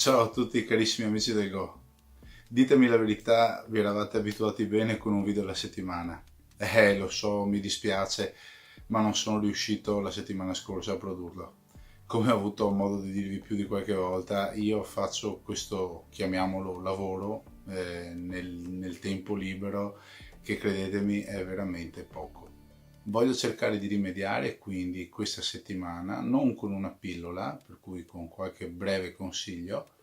Ciao a tutti carissimi amici del Go. Ditemi la verità, vi eravate abituati bene con un video alla settimana? Lo so, mi dispiace, ma non sono riuscito la settimana scorsa a produrlo. Come ho avuto modo di dirvi più di qualche volta, io faccio questo, chiamiamolo lavoro, nel tempo libero, che credetemi è veramente poco. Voglio cercare di rimediare quindi questa settimana, non con una pillola, per cui con qualche breve consiglio,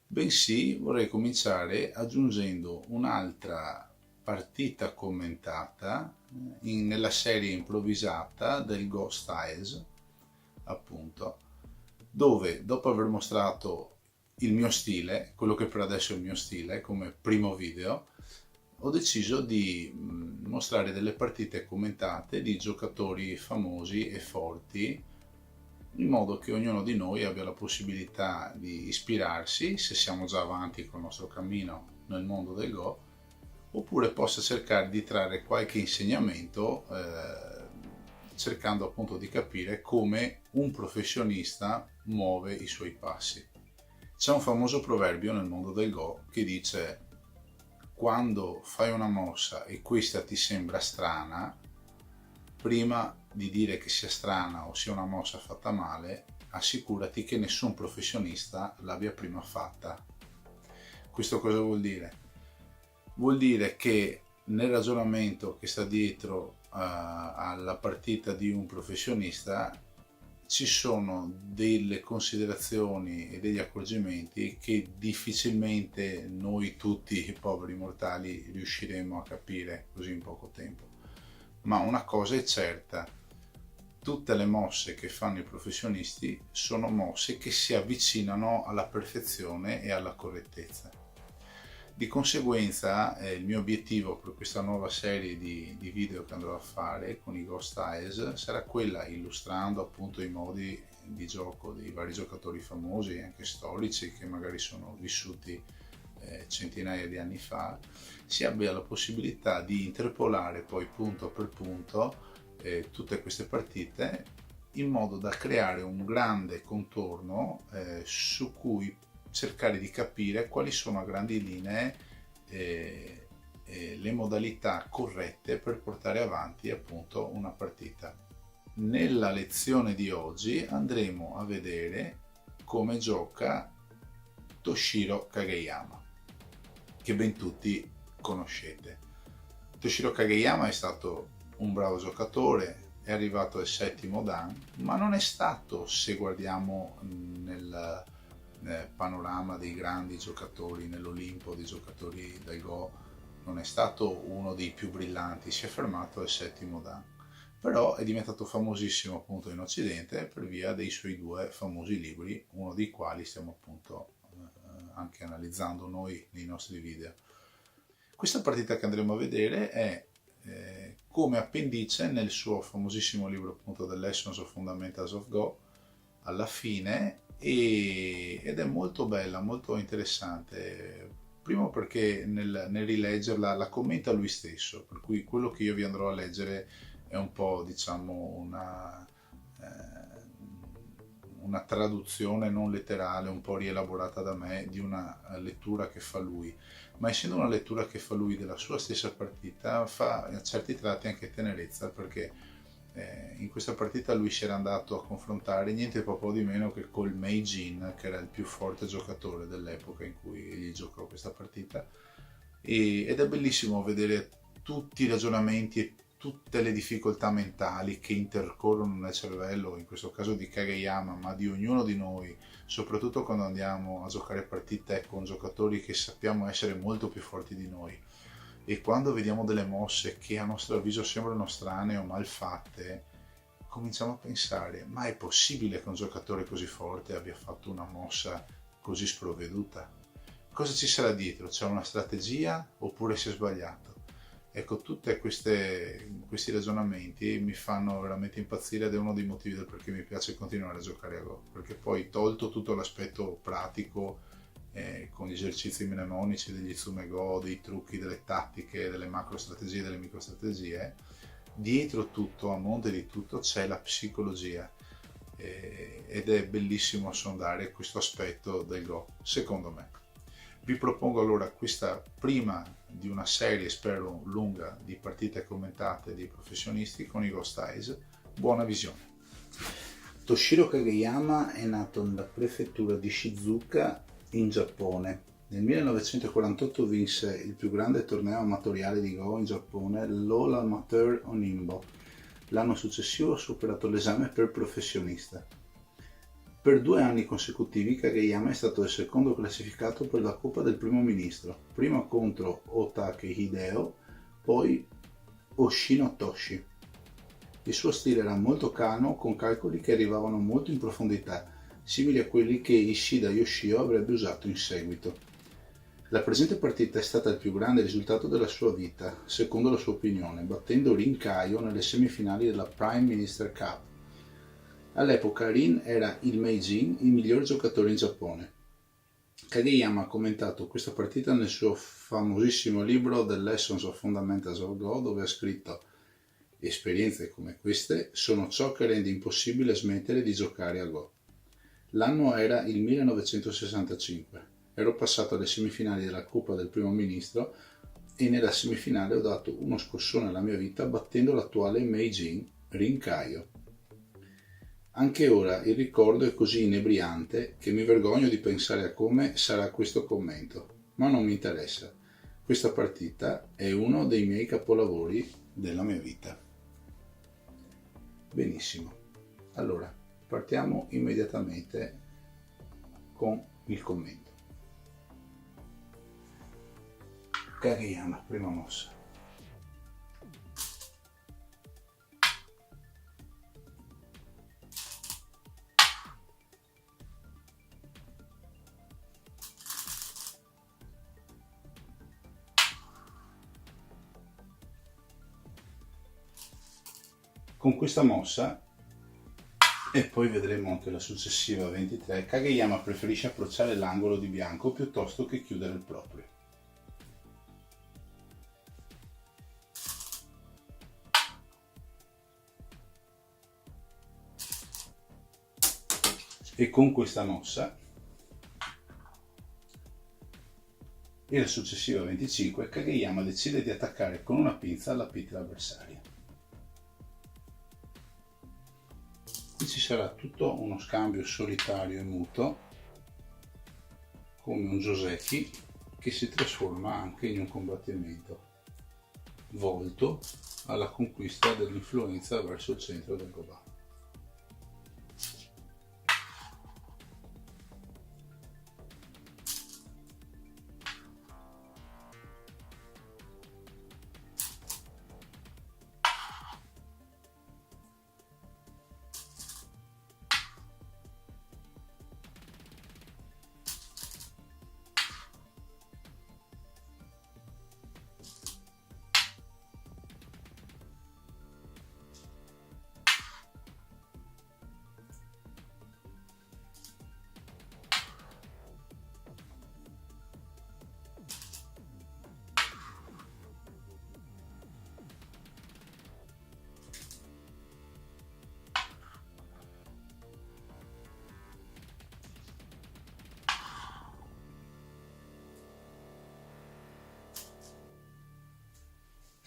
bensì vorrei cominciare aggiungendo un'altra partita commentata nella serie improvvisata del Go Styles, appunto, dove dopo aver mostrato il mio stile, quello che per adesso è il mio stile, come primo video, ho deciso di mostrare delle partite commentate di giocatori famosi e forti, in modo che ognuno di noi abbia la possibilità di ispirarsi, se siamo già avanti col nostro cammino nel mondo del Go, oppure possa cercare di trarre qualche insegnamento, cercando appunto di capire come un professionista muove i suoi passi. C'è un famoso proverbio nel mondo del Go che dice: quando fai una mossa e questa ti sembra strana, prima di dire che sia strana o sia una mossa fatta male, assicurati che nessun professionista l'abbia prima fatta. Questo cosa vuol dire? Vuol dire che nel ragionamento che sta dietro alla partita di un professionista ci sono delle considerazioni e degli accorgimenti che difficilmente noi tutti poveri mortali riusciremo a capire così in poco tempo. Ma una cosa è certa: tutte le mosse che fanno i professionisti sono mosse che si avvicinano alla perfezione e alla correttezza. Di conseguenza il mio obiettivo per questa nuova serie di video che andrò a fare con i Go Styles sarà quella, illustrando appunto i modi di gioco dei vari giocatori famosi e anche storici che magari sono vissuti centinaia di anni fa, si abbia la possibilità di interpolare poi punto per punto tutte queste partite, in modo da creare un grande contorno su cui cercare di capire quali sono a grandi linee le modalità corrette per portare avanti appunto una partita. Nella lezione di oggi andremo a vedere come gioca Toshiro Kageyama, che ben tutti conoscete. Toshiro Kageyama è stato un bravo giocatore, è arrivato al 7° dan, ma non è stato, se guardiamo nel panorama dei grandi giocatori, nell'Olimpo dei giocatori del Go, non è stato uno dei più brillanti, si è fermato al 7° dan. Però è diventato famosissimo appunto in Occidente per via dei suoi 2 famosi libri, uno dei quali stiamo appunto anche analizzando noi nei nostri video. Questa partita che andremo a vedere è come appendice nel suo famosissimo libro appunto The Lessons of Fundamentals of Go, alla fine, ed è molto bella, molto interessante. Primo perché nel rileggerla la commenta lui stesso, per cui quello che io vi andrò a leggere è un po', diciamo, una traduzione non letterale, un po' rielaborata da me, di una lettura che fa lui. Ma essendo una lettura che fa lui della sua stessa partita, fa a certi tratti anche tenerezza, perché in questa partita lui si era andato a confrontare niente poco di meno che col Mei Jin, che era il più forte giocatore dell'epoca in cui egli giocò questa partita, ed è bellissimo vedere tutti i ragionamenti e tutte le difficoltà mentali che intercorrono nel cervello, in questo caso di Kageyama, ma di ognuno di noi, soprattutto quando andiamo a giocare partite con giocatori che sappiamo essere molto più forti di noi. E quando vediamo delle mosse che a nostro avviso sembrano strane o mal fatte, cominciamo a pensare: ma è possibile che un giocatore così forte abbia fatto una mossa così sprovveduta? Cosa ci sarà dietro? C'è una strategia oppure si è sbagliato? Ecco, tutti questi ragionamenti mi fanno veramente impazzire, ed è uno dei motivi del perché mi piace continuare a giocare a Go, perché poi, tolto tutto l'aspetto pratico, con gli esercizi mnemonici degli Itsume Go, dei trucchi, delle tattiche, delle macro strategie, delle micro strategie, dietro tutto, a monte di tutto, c'è la psicologia. ed è bellissimo sondare questo aspetto del Go, secondo me. Vi propongo allora questa prima di una serie, spero lunga, di partite commentate di professionisti con i Go Styles. Buona visione. Toshiro Kageyama è nato nella prefettura di Shizuoka in Giappone. Nel 1948 vinse il più grande torneo amatoriale di Go in Giappone, l'All Amateur Onimbo. L'anno successivo ha superato l'esame per professionista. Per 2 anni consecutivi Kageyama è stato il secondo classificato per la Coppa del Primo Ministro, prima contro Otake Hideo, poi Oshino Toshi. Il suo stile era molto cano, con calcoli che arrivavano molto in profondità, simili a quelli che Ishida Yoshio avrebbe usato in seguito. La presente partita è stata il più grande risultato della sua vita, secondo la sua opinione, battendo Rin Kaio nelle semifinali della Prime Minister Cup. All'epoca Rin era il Meijin, il miglior giocatore in Giappone. Kageyama ha commentato questa partita nel suo famosissimo libro The Lessons of Fundamentals of Go, dove ha scritto: esperienze come queste sono ciò che rende impossibile smettere di giocare a Go. L'anno era il 1965. Ero passato alle semifinali della Coppa del Primo Ministro e nella semifinale ho dato uno scossone alla mia vita battendo l'attuale Meijin Rin Kaio. Anche ora il ricordo è così inebriante che mi vergogno di pensare a come sarà questo commento, ma non mi interessa. Questa partita è uno dei miei capolavori della mia vita. Benissimo, allora partiamo immediatamente con il commento. Kageyama, prima mossa. Con questa mossa, e poi vedremo anche la successiva 23, Kageyama preferisce approcciare l'angolo di bianco piuttosto che chiudere il proprio. E con questa mossa e la successiva 25 Kageyama decide di attaccare con una pinza la pit dell'avversario. Qui ci sarà tutto uno scambio solitario e muto, come un Joseki, che si trasforma anche in un combattimento volto alla conquista dell'influenza verso il centro del Goban.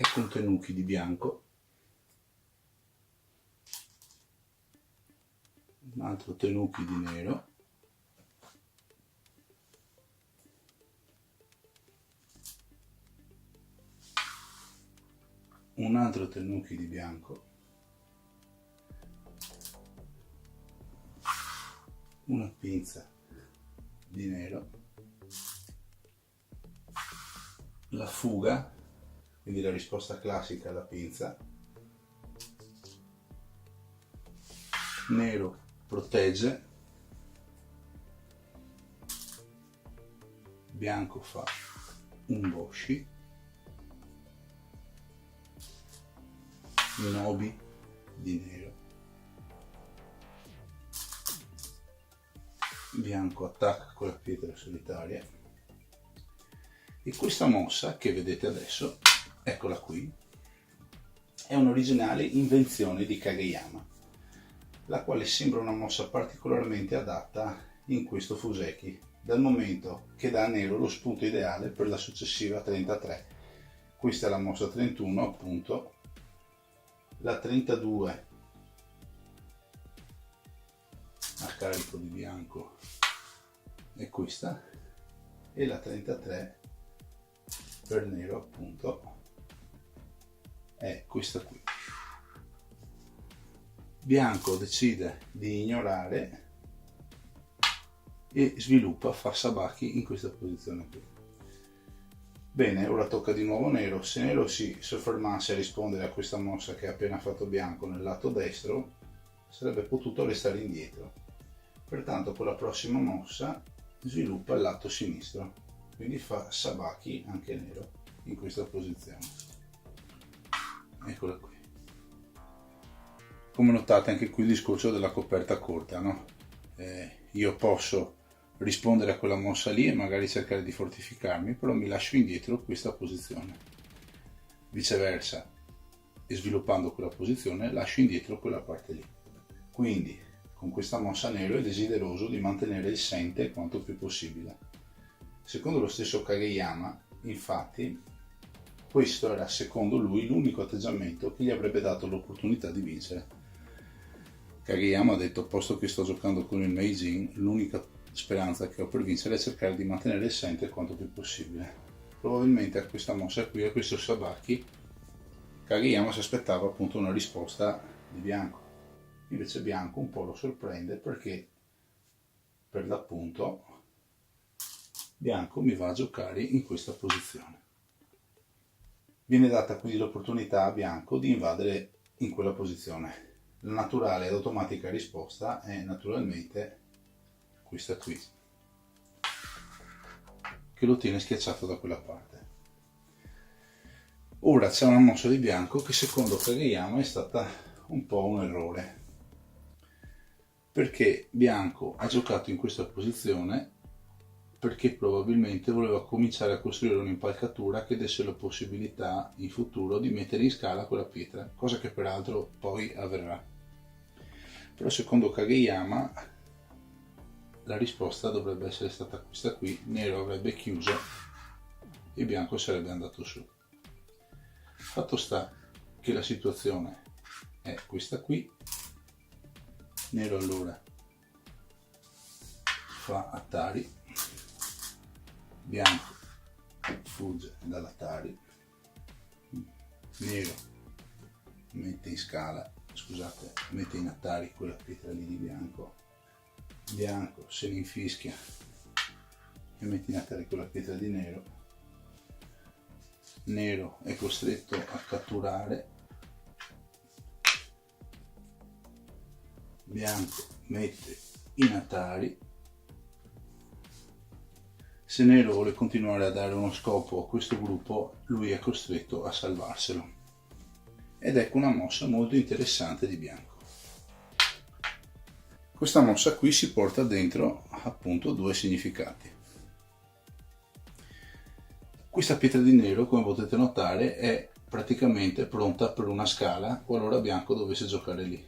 E con tenuki di bianco, un altro tenuki di nero, un altro tenuki di bianco, una pinza di nero, la fuga, quindi la risposta classica alla pinza, nero protegge, bianco fa un boshi, nobi di nero, bianco attacca con la pietra solitaria, e questa mossa che vedete adesso, eccola qui, è un'originale invenzione di Kageyama. la quale sembra una mossa particolarmente adatta in questo Fuseki, dal momento che dà a nero lo spunto ideale per la successiva 33. Questa è la mossa 31, appunto, la 32 a carico di bianco è questa, e la 33 per nero, appunto, è questa qui. Bianco decide di ignorare e sviluppa, fa sabaki in questa posizione qui. Bene, ora tocca di nuovo nero. Se nero si soffermasse a rispondere a questa mossa che ha appena fatto bianco nel lato destro, sarebbe potuto restare indietro. Pertanto con la prossima mossa sviluppa il lato sinistro, quindi fa sabaki anche nero in questa posizione. Eccola qui. Come notate anche qui il discorso della coperta corta, no? Io posso rispondere a quella mossa lì e magari cercare di fortificarmi, però mi lascio indietro questa posizione. Viceversa, e sviluppando quella posizione lascio indietro quella parte lì. Quindi con questa mossa nero è desideroso di mantenere il sente quanto più possibile. Secondo lo stesso Kageyama, infatti, questo era secondo lui l'unico atteggiamento che gli avrebbe dato l'opportunità di vincere. Kageyama ha detto: posto che sto giocando con il Meijin, l'unica speranza che ho per vincere è cercare di mantenere il sente quanto più possibile. Probabilmente a questa mossa qui, a questo sabaki, Kageyama si aspettava appunto una risposta di bianco. Invece bianco un po' lo sorprende, perché per l'appunto bianco mi va a giocare in questa posizione. Viene data quindi l'opportunità a bianco di invadere in quella posizione. La naturale ed automatica risposta è naturalmente questa qui, che lo tiene schiacciato da quella parte. Ora c'è una mossa di bianco che secondo Kageyama è stata un po' un errore, perché bianco ha giocato in questa posizione perché probabilmente voleva cominciare a costruire un'impalcatura che desse la possibilità in futuro di mettere in scala quella pietra, cosa che peraltro poi avverrà. Però secondo Kageyama la risposta dovrebbe essere stata questa qui: nero avrebbe chiuso e bianco sarebbe andato su. Fatto sta che la situazione è questa qui. Nero allora fa Atari, bianco fugge dall'Atari, nero mette in scala, scusate, mette in Atari quella pietra lì di bianco, bianco se ne infischia e mette in Atari quella pietra di nero, nero è costretto a catturare, bianco mette in Atari. Se nero vuole continuare a dare uno scopo a questo gruppo, lui è costretto a salvarselo. Ed ecco una mossa molto interessante di bianco. Questa mossa qui si porta dentro appunto due significati. Questa pietra di nero, come potete notare, è praticamente pronta per una scala qualora bianco dovesse giocare lì.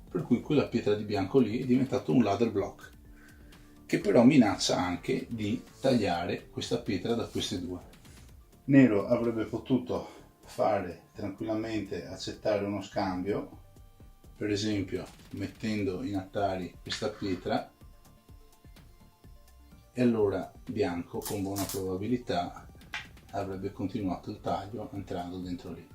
Per cui quella pietra di bianco lì è diventato un ladder block, che però minaccia anche di tagliare questa pietra da queste due. Nero avrebbe potuto fare tranquillamente accettare uno scambio, per esempio mettendo in Atari questa pietra, e allora bianco con buona probabilità avrebbe continuato il taglio entrando dentro lì.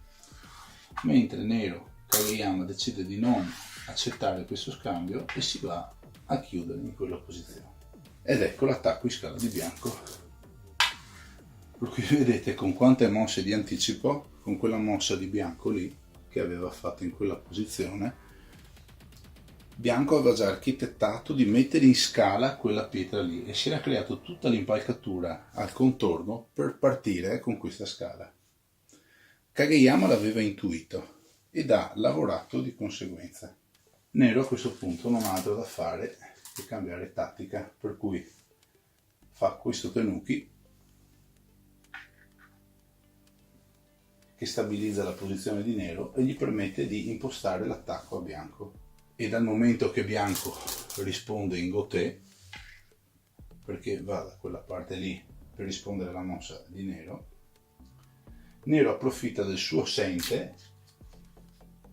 Mentre nero, Kageyama, decide di non accettare questo scambio e si va a chiudere in quella posizione. Ed ecco l'attacco in scala di bianco. Per cui vedete con quante mosse di anticipo, con quella mossa di bianco lì che aveva fatto in quella posizione, bianco aveva già architettato di mettere in scala quella pietra lì e si era creato tutta l'impalcatura al contorno per partire con questa scala. Kageyama l'aveva intuito ed ha lavorato di conseguenza. Nero a questo punto non ha altro da fare che cambiare tattica, per cui fa questo tenuki che stabilizza la posizione di nero e gli permette di impostare l'attacco a bianco. e dal momento che bianco risponde in Gauthis, perché va da quella parte lì per rispondere alla mossa di nero, nero approfitta del suo assente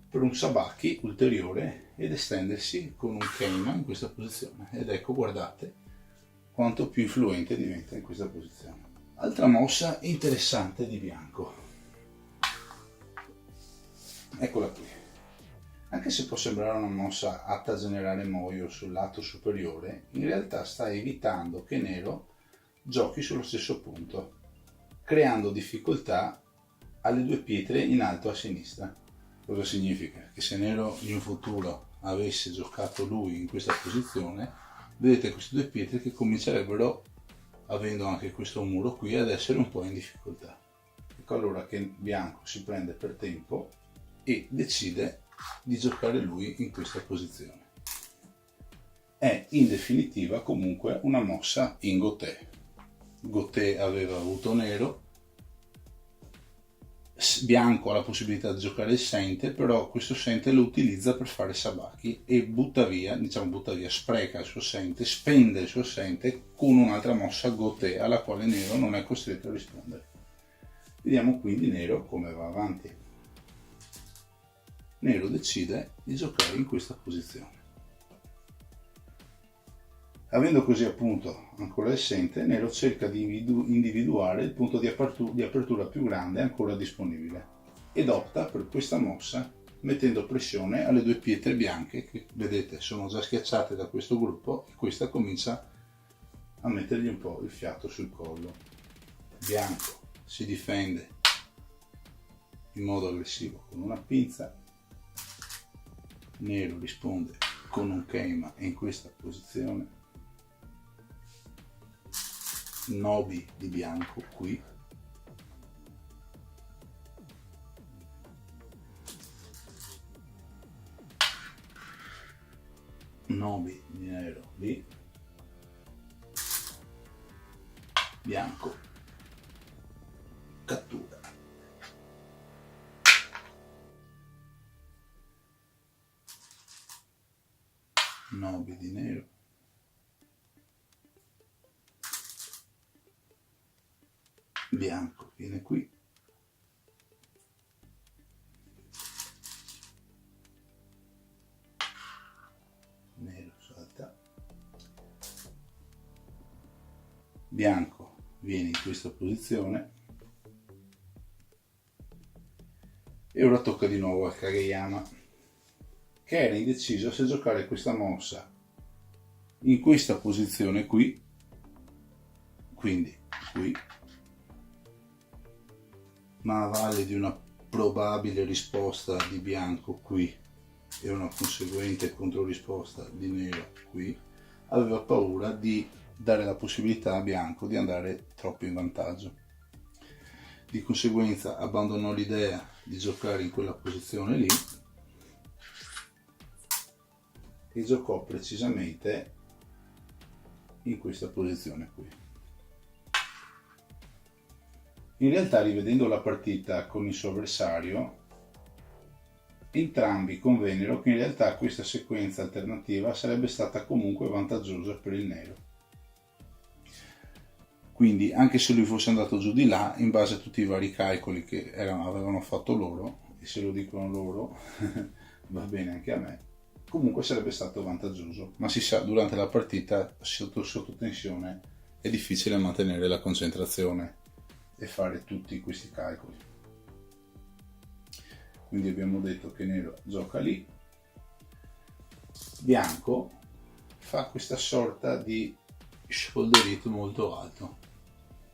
per un sabaki ulteriore ed estendersi con un keima in questa posizione, ed ecco, guardate quanto più influente diventa in questa posizione. Altra mossa interessante di bianco, eccola qui. Anche se può sembrare una mossa atta a generare moio sul lato superiore, in realtà sta evitando che nero giochi sullo stesso punto, creando difficoltà alle due pietre in alto a sinistra. Cosa significa? Che se nero in un futuro avesse giocato lui in questa posizione, vedete queste due pietre che comincerebbero, avendo anche questo muro qui, ad essere un po' in difficoltà. Ecco allora che bianco si prende per tempo e decide di giocare lui in questa posizione. È in definitiva comunque una mossa in Gauthis. Gauthis aveva avuto nero, bianco ha la possibilità di giocare il sente, però questo sente lo utilizza per fare sabaki e spreca il suo sente, spende il suo sente con un'altra mossa Gauthis alla quale nero non è costretto a rispondere. Vediamo quindi nero come va avanti. Nero decide di giocare in questa posizione. Avendo così appunto ancora il sente, nero cerca di individuare il punto di apertura più grande ancora disponibile ed opta per questa mossa mettendo pressione alle due pietre bianche che vedete sono già schiacciate da questo gruppo, e questa comincia a mettergli un po' il fiato sul collo. Bianco si difende in modo aggressivo con una pinza, nero risponde con un keima in questa posizione, nobi di bianco qui, nobi di nero lì, bianco cattura, nobi di nero, bianco viene qui, nero salta, bianco viene in questa posizione e ora tocca di nuovo a Kageyama, che era indeciso se giocare questa mossa in questa posizione qui, quindi qui, ma a valle di una probabile risposta di bianco qui e una conseguente controrisposta di nero qui, aveva paura di dare la possibilità a bianco di andare troppo in vantaggio. Di conseguenza abbandonò l'idea di giocare in quella posizione lì e giocò precisamente in questa posizione qui. In realtà, rivedendo la partita con il suo avversario, entrambi convennero che in realtà questa sequenza alternativa sarebbe stata comunque vantaggiosa per il nero. Quindi, anche se lui fosse andato giù di là, in base a tutti i vari calcoli che avevano fatto loro, e se lo dicono loro va bene anche a me, comunque sarebbe stato vantaggioso. Ma si sa, durante la partita, sotto tensione, è difficile mantenere la concentrazione e fare tutti questi calcoli. Quindi abbiamo detto che nero gioca lì, bianco fa questa sorta di shoulder hit molto alto.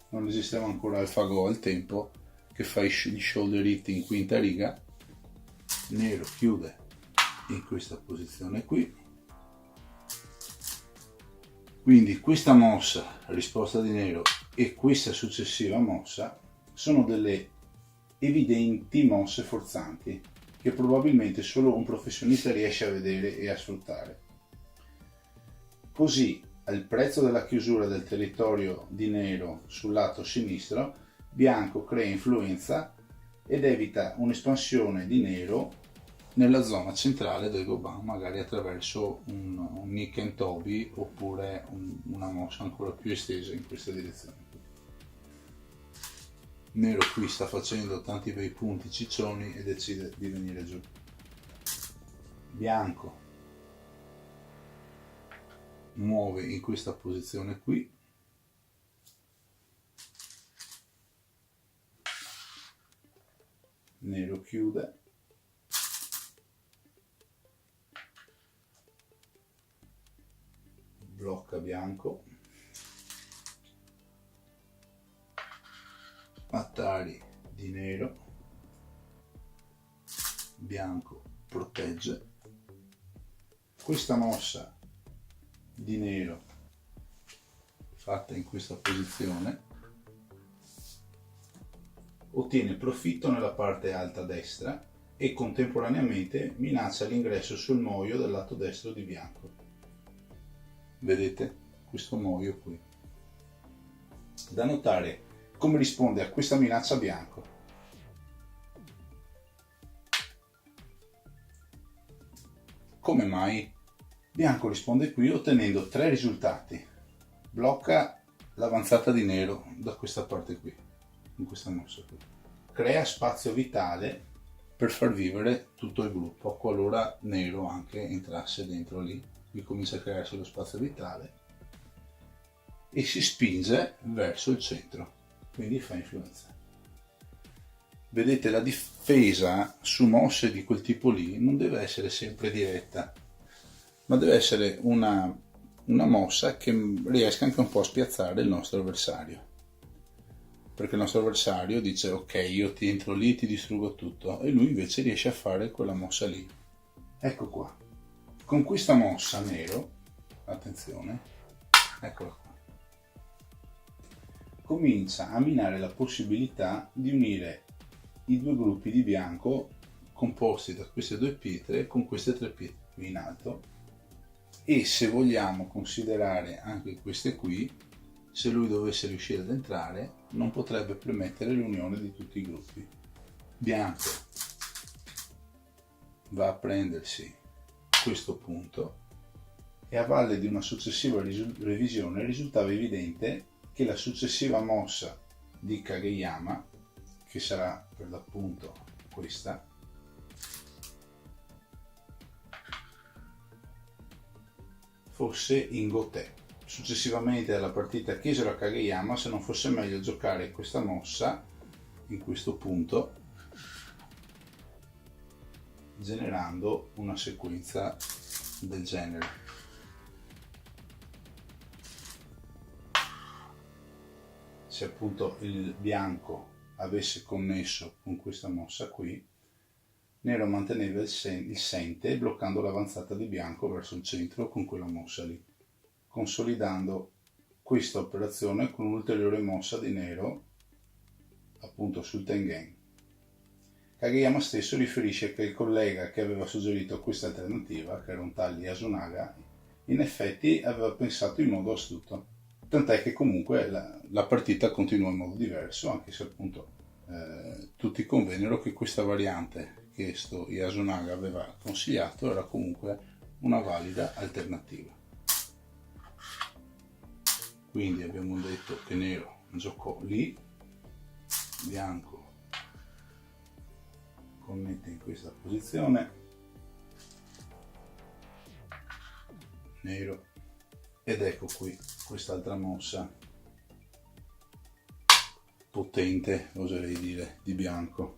Non esisteva ancora AlphaGo al tempo che fa gli shoulder hit in quinta riga. Nero chiude in questa posizione qui, quindi questa mossa, risposta di nero, e questa successiva mossa sono delle evidenti mosse forzanti che probabilmente solo un professionista riesce a vedere e a sfruttare. Così, al prezzo della chiusura del territorio di nero sul lato sinistro, bianco crea influenza ed evita un'espansione di nero nella zona centrale del Goban, magari attraverso un Nick and Toby oppure una mossa ancora più estesa in questa direzione. Nero qui sta facendo tanti bei punti ciccioni e decide di venire giù. Bianco muove in questa posizione qui, nero chiude, blocca bianco, attari di nero, bianco protegge. Questa mossa di nero fatta in questa posizione ottiene profitto nella parte alta destra e contemporaneamente minaccia l'ingresso sul moio del lato destro di bianco. Vedete questo moio qui. Da notare come risponde a questa minaccia bianco. Come mai? Bianco risponde qui ottenendo 3 risultati. Blocca l'avanzata di nero da questa parte qui, in questa mossa qui. Crea spazio vitale per far vivere tutto il gruppo, qualora nero anche entrasse dentro lì. Qui comincia a crearsi lo spazio vitale e si spinge verso il centro, quindi fa influenza. Vedete, la difesa su mosse di quel tipo lì non deve essere sempre diretta, ma deve essere una mossa che riesca anche un po' a spiazzare il nostro avversario, perché il nostro avversario dice ok, io ti entro lì, ti distruggo tutto, e lui invece riesce a fare quella mossa lì. Ecco qua, con questa mossa nero, attenzione, eccola qua, comincia a minare la possibilità di unire i due gruppi di bianco composti da queste 2 pietre con queste 3 pietre qui in alto, e se vogliamo considerare anche queste qui, se lui dovesse riuscire ad entrare non potrebbe permettere l'unione di tutti i gruppi. Bianco va a prendersi questo punto e a valle di una successiva revisione risultava evidente che la successiva mossa di Kageyama, che sarà per l'appunto questa, fosse in Goté. Successivamente alla partita chiesero a Kageyama se non fosse meglio giocare questa mossa in questo punto, generando una sequenza del genere. Se appunto il bianco avesse connesso con questa mossa qui, nero manteneva il sente bloccando l'avanzata di bianco verso il centro con quella mossa lì, consolidando questa operazione con un'ulteriore mossa di nero appunto sul tengen. Kageyama stesso riferisce che il collega che aveva suggerito questa alternativa, che era un tal Yasunaga, in effetti aveva pensato in modo astuto, tant'è che comunque la partita continuò in modo diverso, anche se appunto tutti convennero che questa variante che sto Yasunaga aveva consigliato era comunque una valida alternativa. Quindi abbiamo detto che nero giocò lì, bianco connette in questa posizione, nero, ed ecco qui quest'altra mossa potente, oserei dire, di bianco,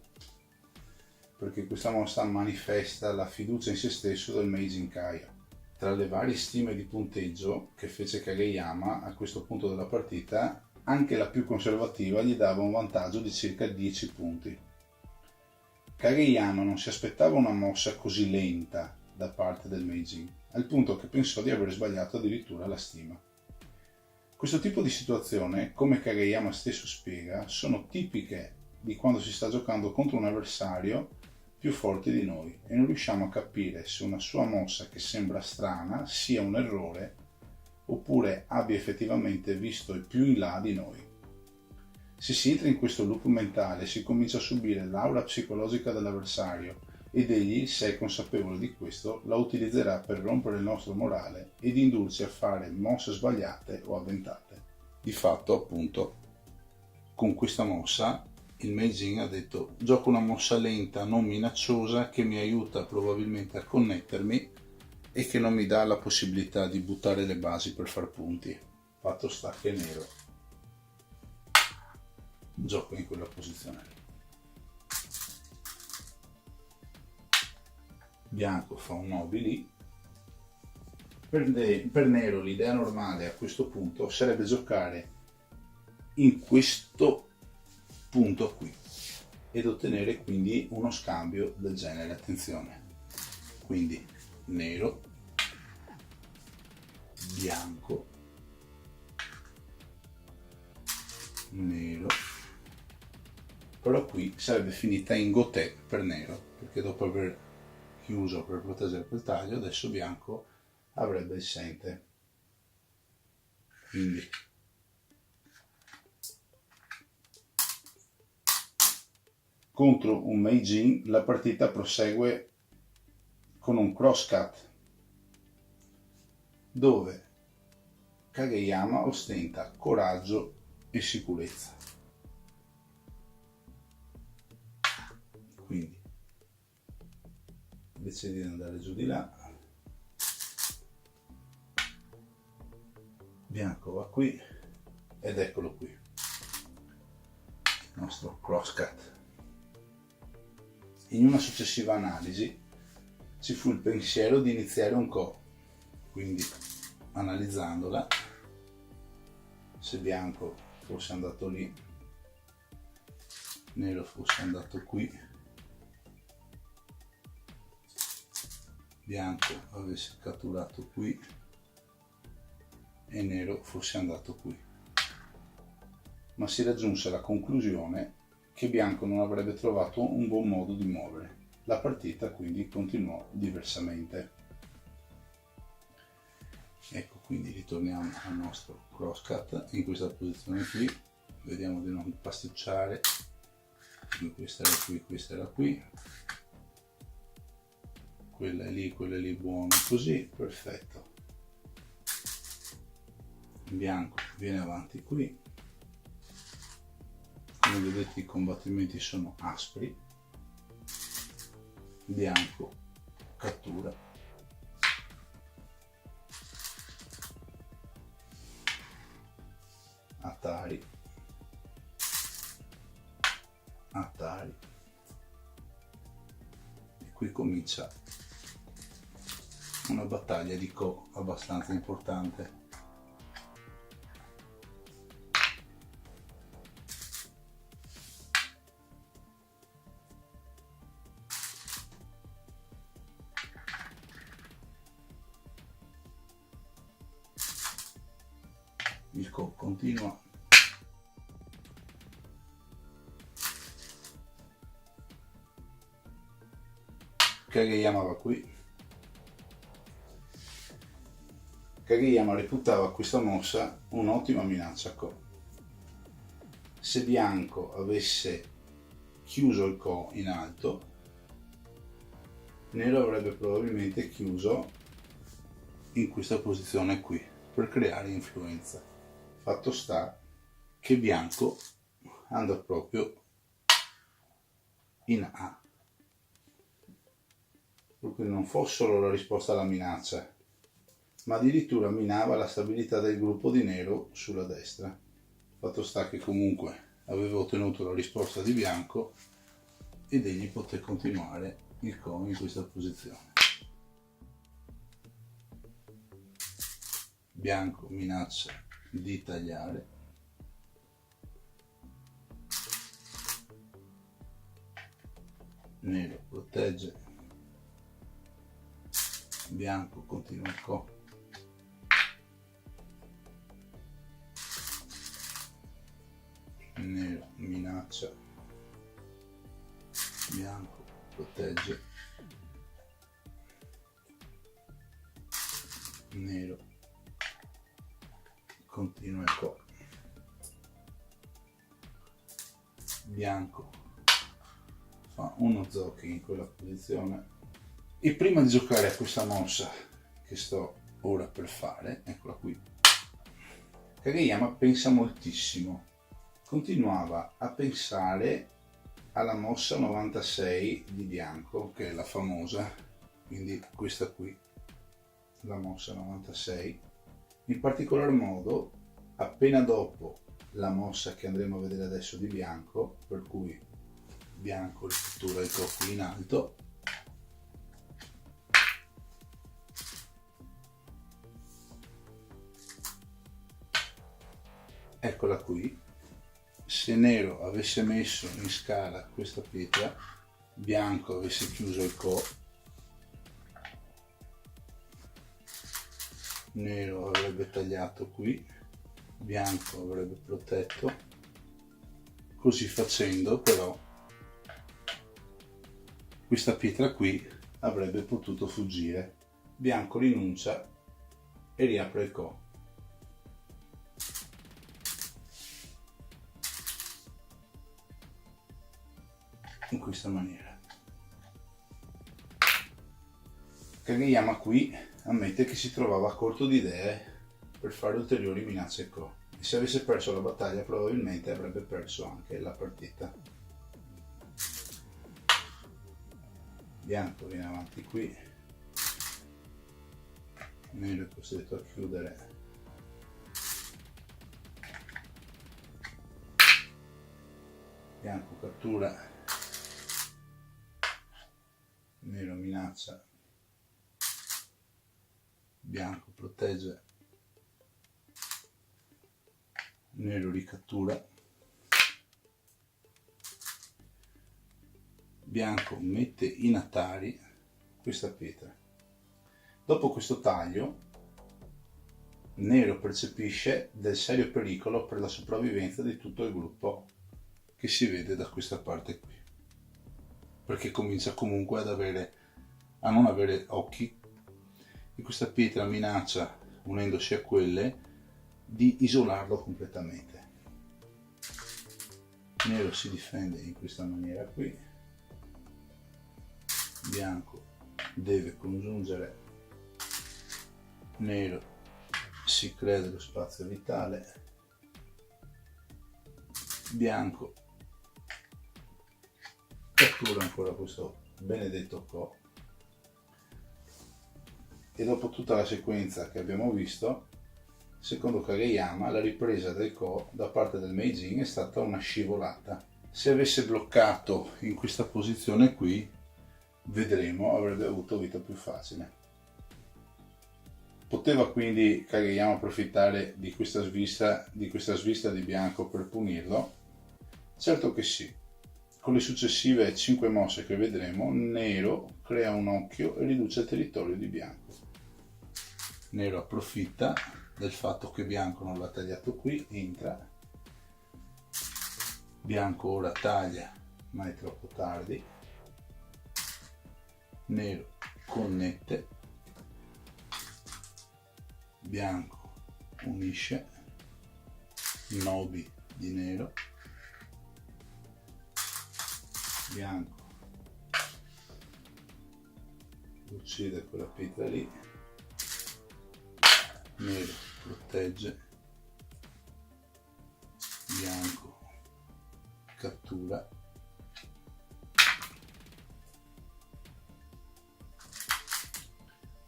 perché questa mossa manifesta la fiducia in se stesso del Meijin Kaya. Tra le varie stime di punteggio che fece Kageyama a questo punto della partita, anche la più conservativa gli dava un vantaggio di circa 10 punti. Kageyama non si aspettava una mossa così lenta da parte del Meijin, al punto che pensò di aver sbagliato addirittura la stima. Questo tipo di situazione, come Kageyama stesso spiega, sono tipiche di quando si sta giocando contro un avversario più forte di noi e non riusciamo a capire se una sua mossa che sembra strana sia un errore oppure abbia effettivamente visto più in là di noi. Se si entra in questo loop mentale si comincia a subire l'aura psicologica dell'avversario ed egli, se è consapevole di questo, la utilizzerà per rompere il nostro morale ed indurci a fare mosse sbagliate o avventate. Di fatto, appunto, con questa mossa il Meijin ha detto: gioco una mossa lenta, non minacciosa, che mi aiuta probabilmente a connettermi e che non mi dà la possibilità di buttare le basi per far punti. Fatto sta che nero gioco in quella posizione lì. Bianco fa un nobi lì. Per nero l'idea normale a questo punto sarebbe giocare in questo punto qui ed ottenere quindi uno scambio del genere. Attenzione, quindi nero, bianco, nero, però qui sarebbe finita in gotè per nero, perché dopo aver chiuso per proteggere quel taglio adesso bianco avrebbe il sente. Quindi contro un Meijin la partita prosegue con un cross cut dove Kageyama ostenta coraggio e sicurezza. Quindi decide di andare giù di là, bianco va qui ed eccolo qui il nostro cross cut. In una successiva analisi ci fu il pensiero di iniziare un ko, quindi analizzandola, se bianco fosse andato lì, nero fosse andato qui, bianco avesse catturato qui e nero fosse andato qui, ma si raggiunse la conclusione che bianco non avrebbe trovato un buon modo di muovere. La partita quindi continuò diversamente. Ecco, quindi ritorniamo al nostro cross cut in questa posizione qui, vediamo di non pasticciare, questa era qui, questa era qui, quella è lì buono, così, perfetto. Bianco viene avanti qui, come vedete i combattimenti sono aspri, bianco cattura, Atari, Atari, e qui comincia una battaglia di ko abbastanza importante. Il ko continua, Kageyama va qui. Kageyama reputava questa mossa un'ottima minaccia ko. Se bianco avesse chiuso il ko in alto, nero avrebbe probabilmente chiuso in questa posizione qui per creare influenza. Fatto sta che bianco andò proprio in A, perché non fosse solo la risposta alla minaccia, ma addirittura minava la stabilità del gruppo di nero sulla destra. Fatto sta che comunque aveva ottenuto la risposta di bianco ed egli poté continuare il ko in questa posizione. Bianco minaccia di tagliare, nero protegge, bianco continua il ko, nero minaccia, bianco protegge, nero continua il ko, bianco fa uno zocchi in quella posizione. E prima di giocare a questa mossa che sto ora per fare, eccola qui, Kageyama pensa moltissimo. Continuava a pensare alla mossa 96 di bianco, che è la famosa, quindi questa qui, la mossa 96. In particolar modo, appena dopo la mossa che andremo a vedere adesso di bianco, per cui bianco riflettura il corpo in alto, eccola qui. Se nero avesse messo in scala questa pietra, bianco avesse chiuso il co, nero avrebbe tagliato qui, bianco avrebbe protetto. Così facendo, però, questa pietra qui avrebbe potuto fuggire. Bianco rinuncia e riapre il co. In questa maniera. Kageyama qui ammette che si trovava corto di idee per fare ulteriori minacce co, e se avesse perso la battaglia probabilmente avrebbe perso anche la partita. Bianco viene avanti qui, nero è costretto a chiudere. Bianco cattura, nero minaccia, bianco protegge, nero ricattura, bianco mette in Atari questa pietra. Dopo questo taglio, nero percepisce del serio pericolo per la sopravvivenza di tutto il gruppo che si vede da questa parte qui, perché comincia comunque a non avere occhi, e questa pietra minaccia, unendosi a quelle, di isolarlo completamente. Nero si difende in questa maniera qui, bianco deve congiungere, nero si crea dello spazio vitale, bianco cattura ancora questo benedetto co, e dopo tutta la sequenza che abbiamo visto, secondo Kageyama la ripresa del ko da parte del Meijin è stata una scivolata. Se avesse bloccato in questa posizione qui, vedremo, avrebbe avuto vita più facile. Poteva quindi Kageyama approfittare di questa svista di bianco per punirlo? Certo che sì. Con le successive 5 mosse che vedremo, nero crea un occhio e riduce il territorio di bianco. Nero approfitta del fatto che bianco non l'ha tagliato qui, entra, bianco ora taglia ma è troppo tardi, nero connette, bianco unisce, nobi di nero, bianco uccide quella pietra lì, nero protegge, bianco cattura,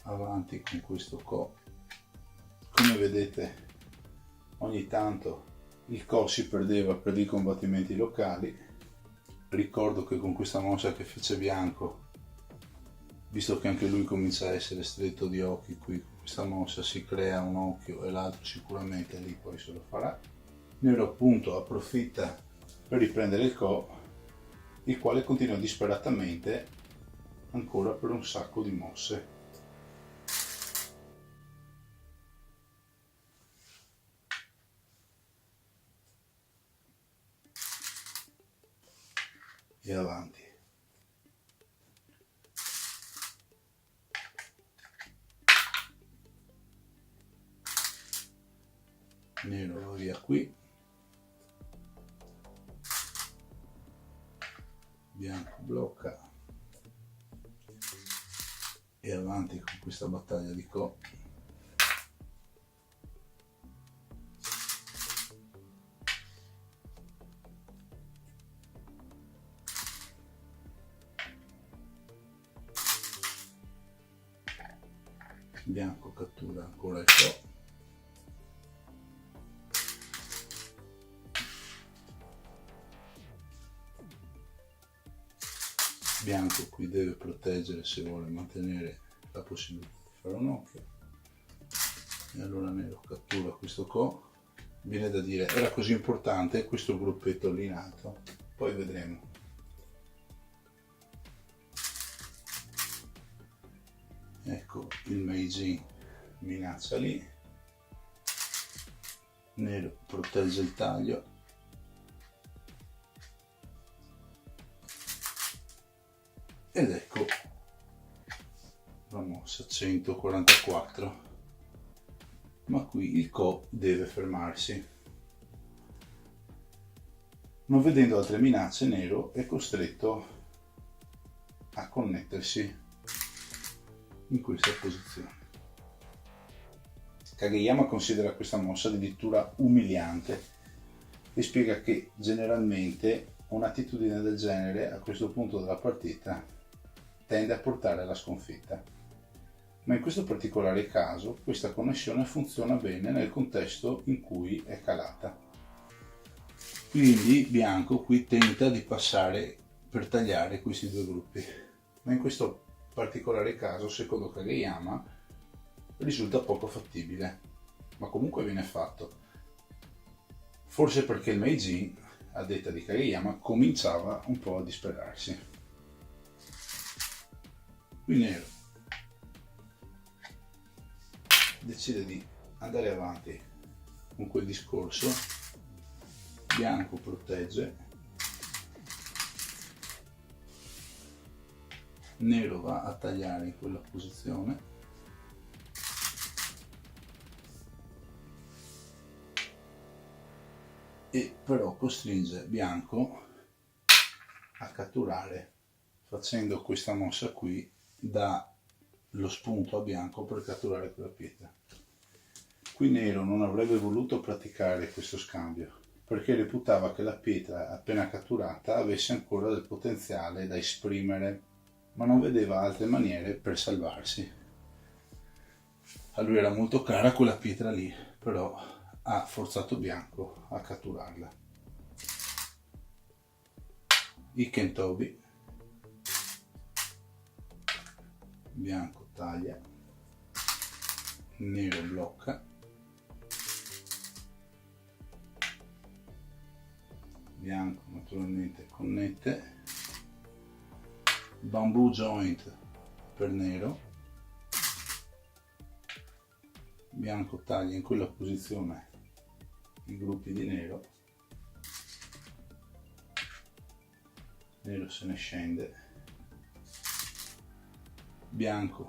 avanti con questo ko. Come vedete, ogni tanto il ko si perdeva per dei combattimenti locali. Ricordo che con questa mossa che fece bianco, visto che anche lui comincia a essere stretto di occhi qui, con questa mossa si crea un occhio e l'altro sicuramente lì poi se lo farà. Nero appunto approfitta per riprendere il ko, il quale continua disperatamente ancora per un sacco di mosse. E avanti. Nero va via qui, bianco blocca e avanti con questa battaglia di Ko. Bianco cattura ancora il Ko. Bianco qui deve proteggere se vuole mantenere la possibilità di fare un occhio, e allora nero cattura questo Ko. Viene da dire, era così importante questo gruppetto lì in alto? Poi vedremo. Ecco il Meiji minaccia lì, nero protegge il taglio, ed ecco la mossa 144, ma qui il Ko deve fermarsi. Non vedendo altre minacce, nero è costretto a connettersi in questa posizione. Kageyama considera questa mossa addirittura umiliante e spiega che generalmente un'attitudine del genere a questo punto della partita tende a portare alla sconfitta, ma in questo particolare caso questa connessione funziona bene nel contesto in cui è calata. Quindi bianco qui tenta di passare per tagliare questi due gruppi, ma in questo particolare caso, secondo Kageyama, risulta poco fattibile, ma comunque viene fatto. Forse perché il Meiji, a detta di Kageyama, cominciava un po' a disperarsi. Qui nero decide di andare avanti con quel discorso, bianco protegge, nero va a tagliare in quella posizione, e però costringe bianco a catturare, facendo questa mossa qui dà lo spunto a bianco per catturare quella pietra. Qui nero non avrebbe voluto praticare questo scambio perché reputava che la pietra appena catturata avesse ancora del potenziale da esprimere, ma non vedeva altre maniere per salvarsi. A lui era molto cara quella pietra lì, però ha forzato bianco a catturarla. Ikentobi, bianco taglia, nero blocca, bianco naturalmente connette, bamboo joint per nero, bianco taglia in quella posizione i gruppi di nero, nero se ne scende, bianco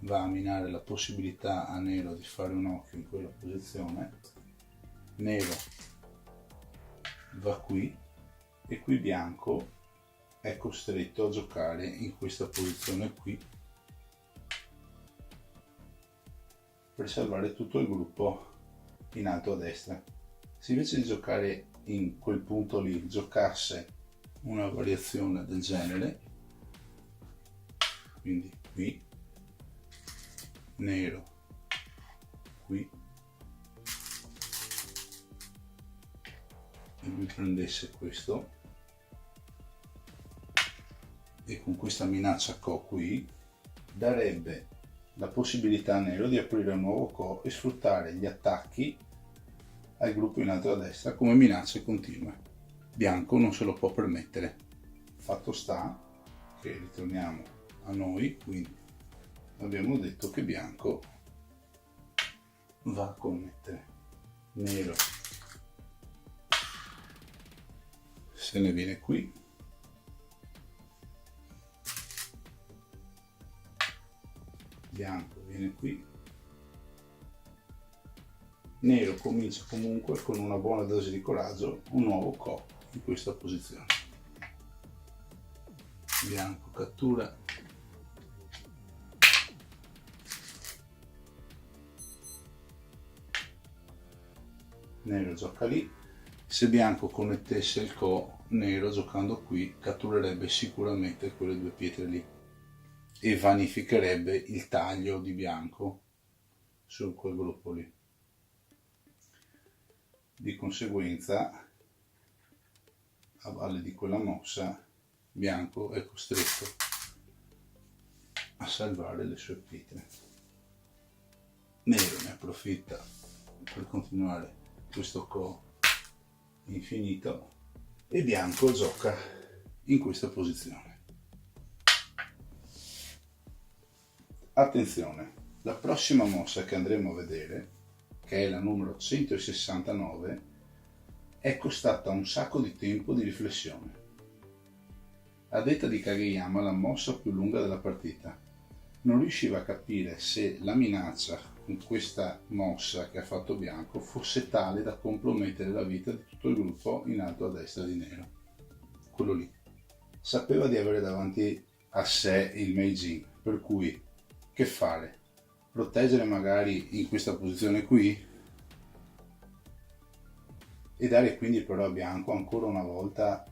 va a minare la possibilità a nero di fare un occhio in quella posizione, nero va qui e qui bianco è costretto a giocare in questa posizione qui per salvare tutto il gruppo in alto a destra. Se invece di giocare in quel punto lì giocasse una variazione del genere, quindi qui, nero, qui, e lui prendesse questo, e con questa minaccia Ko qui, darebbe la possibilità a nero di aprire un nuovo Ko e sfruttare gli attacchi al gruppo in alto a destra come minacce continue. Bianco non se lo può permettere. Fatto sta che ritorniamo a noi, quindi abbiamo detto che bianco va a connettere, nero se ne viene qui, bianco viene qui, nero comincia comunque con una buona dose di coraggio un nuovo Ko in questa posizione. bianco cattura, nero gioca lì. Se bianco connettesse il co, nero giocando qui catturerebbe sicuramente quelle due pietre lì e vanificherebbe il taglio di bianco su quel gruppo lì. Di conseguenza, a valle di quella mossa, bianco è costretto a salvare le sue pietre. Nero ne approfitta per continuare questo co infinito e bianco gioca in questa posizione. Attenzione, la prossima mossa che andremo a vedere, che è la numero 169, è costata un sacco di tempo di riflessione. A detta di Kageyama, la mossa più lunga della partita. Non riusciva a capire se la minaccia con questa mossa che ha fatto bianco fosse tale da compromettere la vita di tutto il gruppo in alto a destra di nero. Quello lì. Sapeva di avere davanti a sé il Meijin, per cui che fare? Proteggere magari in questa posizione qui e dare quindi però a bianco ancora una volta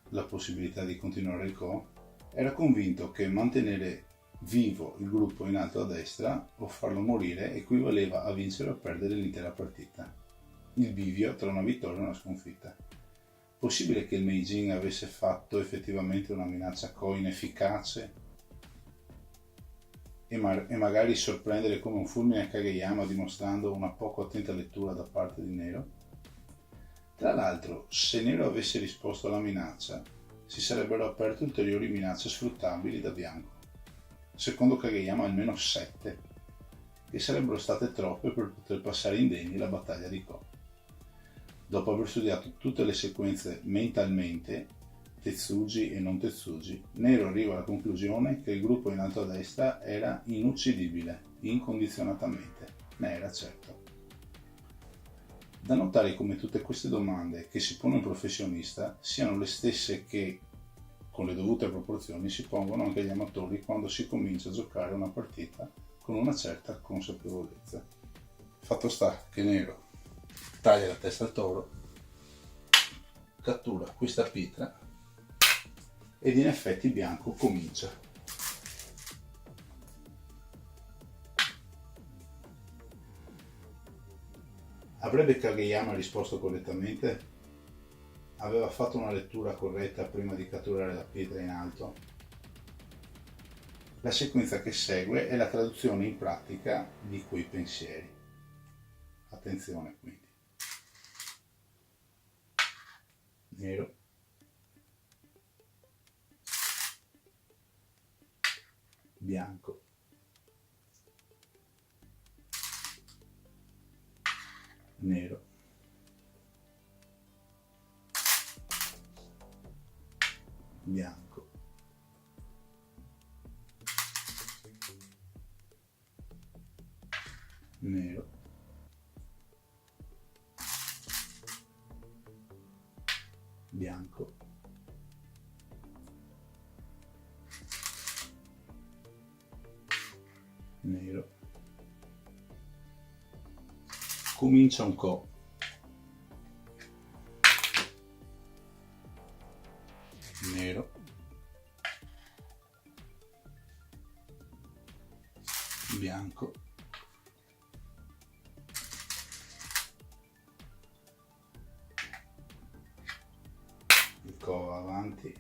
la possibilità di continuare il co. Era convinto che mantenere vivo il gruppo in alto a destra o farlo morire equivaleva a vincere o perdere l'intera partita. Il bivio tra una vittoria e una sconfitta. Possibile che il Meijin avesse fatto effettivamente una minaccia co inefficace e magari sorprendere come un fulmine Kageyama dimostrando una poco attenta lettura da parte di nero? Tra l'altro, se nero avesse risposto alla minaccia, si sarebbero aperte ulteriori minacce sfruttabili da bianco. Secondo Kageyama almeno 7, che sarebbero state troppe per poter passare indegni la battaglia di Ko. Dopo aver studiato tutte le sequenze mentalmente, Tetsuji e non Tetsuji, Nero arriva alla conclusione che il gruppo in alto a destra era inuccidibile, incondizionatamente, ne era certo. Da notare come tutte queste domande che si pone un professionista siano le stesse che, con le dovute proporzioni, si pongono anche gli amatori quando si comincia a giocare una partita con una certa consapevolezza. Fatto sta che Nero taglia la testa al toro, cattura questa pietra ed in effetti bianco comincia. Avrebbe Kageyama risposto correttamente? Aveva fatto una lettura corretta prima di catturare la pietra in alto? La sequenza che segue è la traduzione in pratica di quei pensieri. Attenzione quindi. Nero. Bianco. Nero. Bianco. Nero. Bianco. Nero. Comincia un co. Nero. Bianco. Il co va avanti.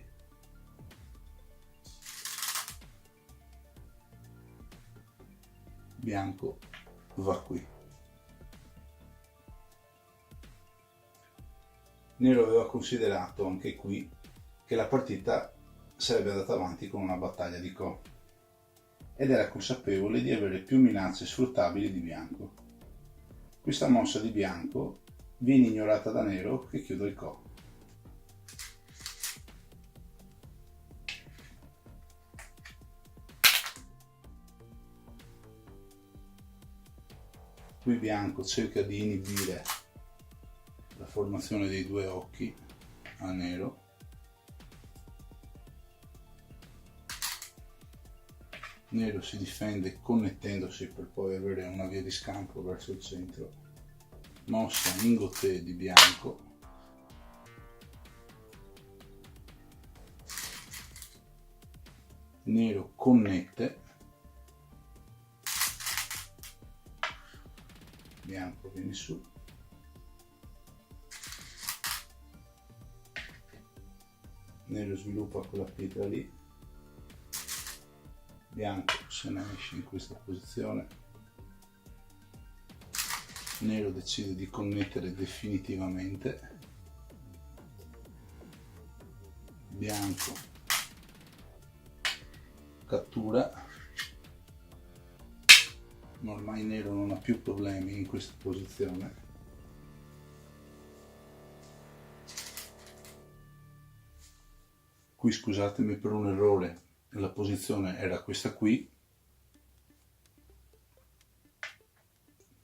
Bianco va qui. Nero aveva considerato anche qui che la partita sarebbe andata avanti con una battaglia di co ed era consapevole di avere più minacce sfruttabili di bianco. Questa mossa di bianco viene ignorata da Nero che chiude il co. Qui bianco cerca di inibire la formazione dei due occhi a Nero Nero si difende connettendosi per poi avere una via di scampo verso il centro. Mossa in goté di bianco. Nero connette. Bianco viene su. Nero sviluppa quella pietra lì. Bianco se ne esce in questa posizione. Nero decide di connettere definitivamente. Bianco cattura. Ma ormai nero non ha più problemi in questa posizione. Qui scusatemi per un errore, la posizione era questa qui.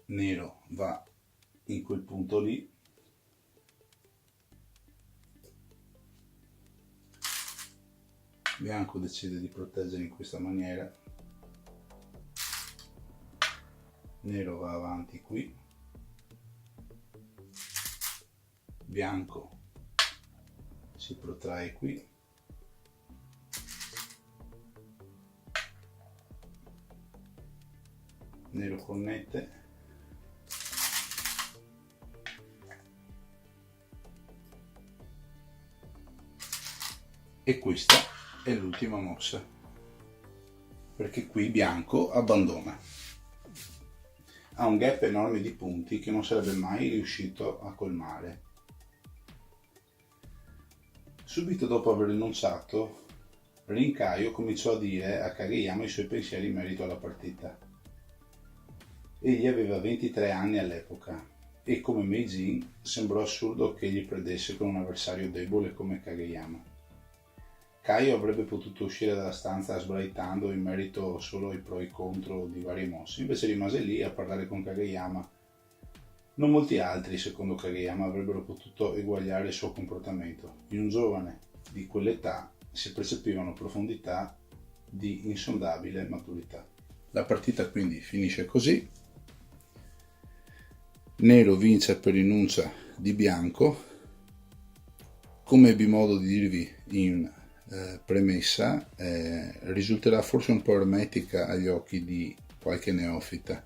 Nero va in quel punto lì. Bianco decide di proteggere in questa maniera. Nero va avanti qui. Bianco si protrae qui. Nero connette. E questa è l'ultima mossa, perché qui bianco abbandona. Ha un gap enorme di punti che non sarebbe mai riuscito a colmare. Subito dopo aver rinunciato, Rincaio cominciò a dire a Kageyama i suoi pensieri in merito alla partita. Egli aveva 23 anni all'epoca e come Meijin sembrò assurdo che egli perdesse con un avversario debole come Kageyama. Kaio avrebbe potuto uscire dalla stanza sbraitando in merito solo ai pro e contro di varie mosse, invece rimase lì a parlare con Kageyama. Non molti altri, secondo Kageyama, avrebbero potuto eguagliare il suo comportamento. In un giovane di quell'età si percepivano profondità di insondabile maturità. La partita quindi finisce così. Nero vince per rinuncia di bianco. Come ebbi modo di dirvi in premessa, risulterà forse un po' ermetica agli occhi di qualche neofita,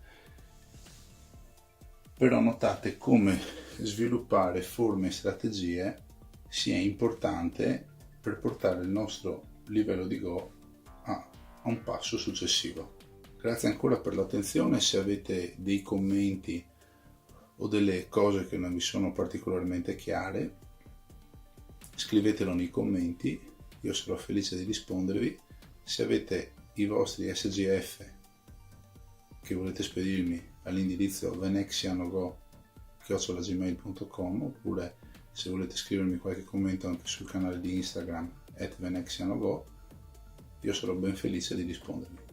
però notate come sviluppare forme e strategie sia importante per portare il nostro livello di Go a un passo successivo. Grazie ancora per l'attenzione. Se avete dei commenti o delle cose che non vi sono particolarmente chiare, scrivetelo nei commenti. Io sarò felice di rispondervi. Se avete i vostri SGF che volete spedirmi all'indirizzo venexianogo@gmail.com, oppure se volete scrivermi qualche commento anche sul canale di Instagram @venexianogo, io sarò ben felice di rispondervi.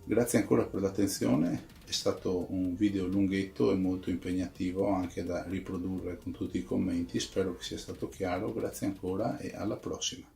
Grazie ancora per l'attenzione. È stato un video lunghetto e molto impegnativo anche da riprodurre con tutti i commenti, spero che sia stato chiaro. Grazie ancora e alla prossima.